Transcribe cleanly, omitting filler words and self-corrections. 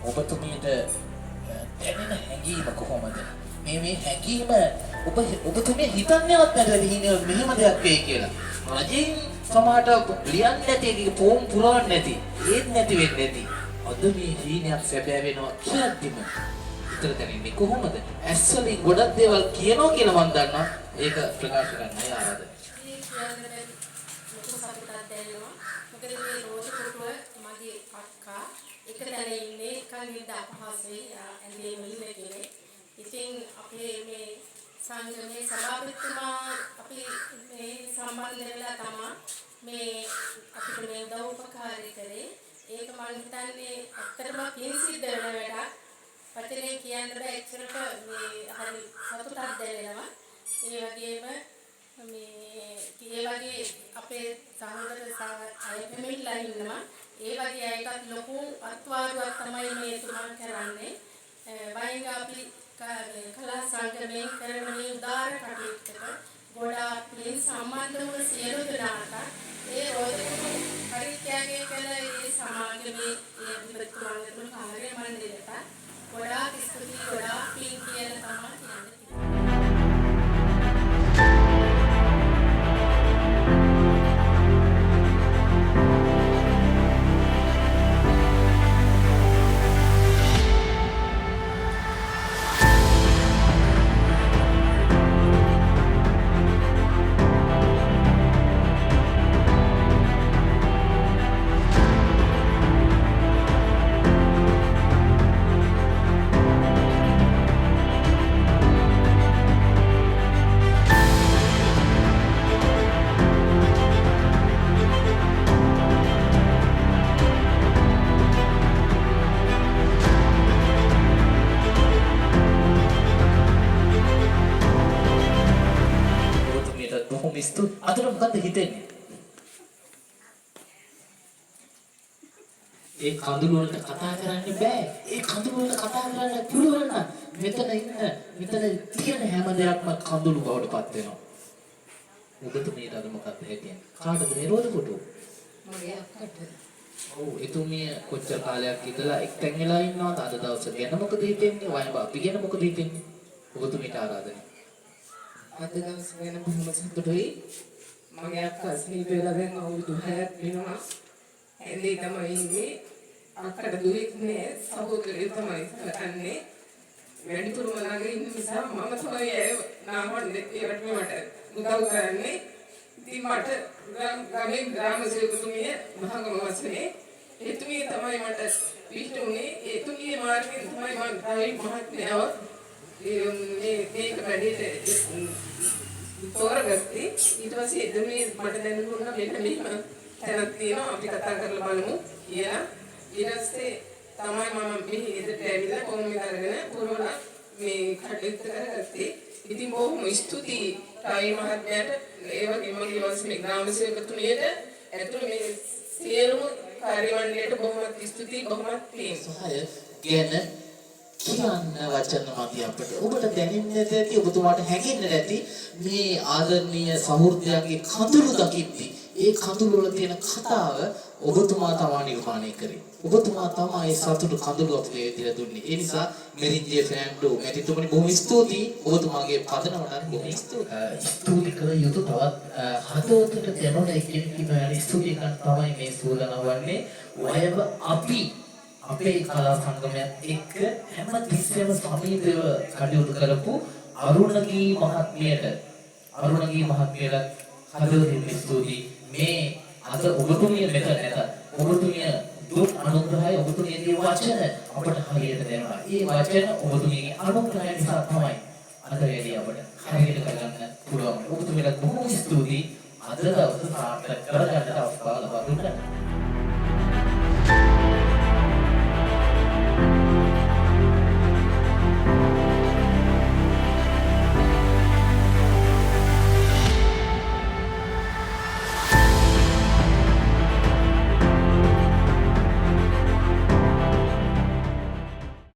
ඔබතුමියට දැනෙන හැඟීම කොහොමද? මේ හැඟීම ඔබතුමිය හිතන්නේවත් නැද්ද මෙහෙම දෙයක් වෙයි කියලා? රජෙන් සමහරට ලියන්නේ නැති එක ෆෝම් පුරවන්නේ නැති. ඒත් නැති වෙන්නේ නැති. අද මේ හීනයක් සැබෑ වෙනවා කියද්දිම විතර දැනෙන්නේ කොහොමද? ඇස් වලින් ගොඩක් දේවල් කියනවා කියලා මම දන්නවා. ඒක ප්‍රකාශ කරන්නයි ආරාධනා. මොකද මේ රෝද කුරුව මගේ අක්කා එක තැන ඉන්නේ කලින්ද අපහසුයි ඇඳේ මිල කෙනෙක්. ඉතින් අපේ මේ සංගමේ සභාපතිතුමා අපි මේ සම්බන්ධ වෙලා තමයි මේ අපිට මේ උදව් උපකාරය කරේ. ඒක මම හිතන්නේ ඇත්තටම පින් සිද්ධ වෙන වැඩක්. පතේ කියන්න බෑ එච්චරට මේ හරි සතුටක් දැනෙනවා. ඒ වගේම ඒ වගේ අපේ සහෝදර අය දෙමිලා ඉන්නවා. ඒ වගේ අයකට ලොකු අත්වාරුවක් තමයි මේ තුමන් කරන්නේ. වයින් අපි කලා සංගමයෙන් කරන මේ උදාර කටයුත්තට ගොඩාක් පින් සම්බන්ධ වුණ සියලු දෙනාට ඒ රෝදකුරු පරිත්‍යාගය කළ ඒ සමාගමේ ඒ විපතුමන්තුන් කාර්ය මණ්ඩලයට ගොඩාක් ස්තුතියි ගොඩාක් පින් කියලා තමයි කියන්නේ. අතට මොකද්ද හිතෙන්නේ? ඒ කඳුළු වලට කතා කරන්න බෑ. ඒ කඳුළු වලට කතා කරන්න පුළුවන් නම් මෙතන තියෙන හැම දෙයක්ම කඳුළු බවට පත් වෙනවා. ඔබතුමීට අද මොකක්ද හිතෙන්නේ? කාටද මේ රෝද කොටුව? මගේ අක්කට. ඔව් එතුමිය කොච්චර කාලයක් ඉඳලා එක්තැන් වෙලා ඉන්නවද? අද දවසේ ගැන මොකද හිතෙන්නේ? වයින් අපි ගැන මොකද හිතෙන්නේ? ඔබතුමීට ආරාධනයි. අද දවසේ වෙන බොහොම සතුටුයි. මගේ අක්කා ස්නේහ වෙලා දැන් අවුරුදු 6ක් වෙනවා. එන්නේ තමයි ඉන්නේ. අක්කට දුවෙක් නෑ සහෝදරයෝ තමයි කරන්නේ. වැඩිපුරම ළඟ ඉන්න නිසා මම තමයි නාමන්නේ ඒකට මට උදව් කරන්නේ. ඉතින් මට ගමේ ග්‍රාම සේවකතුමිය මහගම වශයෙන් එතුමිය තමයි මට පිටුනේ. එතුමිය මාර්ගයෙන් තමයි මම රවි මහත්මයාව මේක වැඩිට තෝරගත්තේ. ඊට පස්සේ එතුමිය මට දැනුණා මෙන්න මෙහෙම තැනක් තියෙනවා අපි කතා කරලා බලමු කියලා. ඊට පස්සේ තමයි මම මෙහි එදට ඇවිල්ලා කොහොමද අරගෙන පුරවලා මේ කටයුත්ත කරගත්තේ. ඉතින් බොහොම ස්තුතියි රවි මහත්මයාට ඒ වගේම මගේ වස්මේ ග්‍රාම සේවකතුමියට ඇතුළු මේ සියලුම කාර්ය මණ්ඩලයට බොහොම ස්තුතියි බොහොම පිං. සහාය ගැන කියන්න වචන මදි අපිට. ඔබට දැනෙන්නේ නැති ඔබතුමාට හැඟෙන්නේ නැති මේ ආදරණීය සහෘදයාගේ කඳුළු දකිද්දී ඒ කඳුළු වල තියෙන කතාව ඔබතුමා තමයි නිර්මාණය කරේ. ඔබතුමා තමයි ඒ සතුටු කඳුළු අපිට විදිහට දුන්නේ. ඒ නිසා මෙරින්ජේ ෆෑන්ඩෝ මෙතිතුමනි බොහොම ස්තුතියි. ඔබතුමාගේ පදනමට බොහොම ස්තුතියි. ස්තුති කළ යුතු තවත් හදවතට දැනුණ එකකින් කියන ස්තුතිය කරන තමයි මේ සූදානම්වන්නේ. වයව අපි අපේ කලා සංගමයත් එක්ක හැම තිස්සෙම සමීපව කටයුතු කරපු අරුණගී මහත්මියට හදවතින් ස්තුතියි. මේ අද ඔබතුමිය මෙතන නැත. ඔබතුමිය දුක් අනුග්‍රහය ඔබතුමියගේ වචන අපට හරියට දැනෙනවා. ඒ වචන ඔබතුමියගේ අනුග්‍රහය නිසා තමයි අද වැඩි අපට හරියට කරගන්න පුළුවන්. ඔබතුමියට බොහොම ස්තුතියි. අද දවස සාර්ථක කරගන්නට අවස්ථාව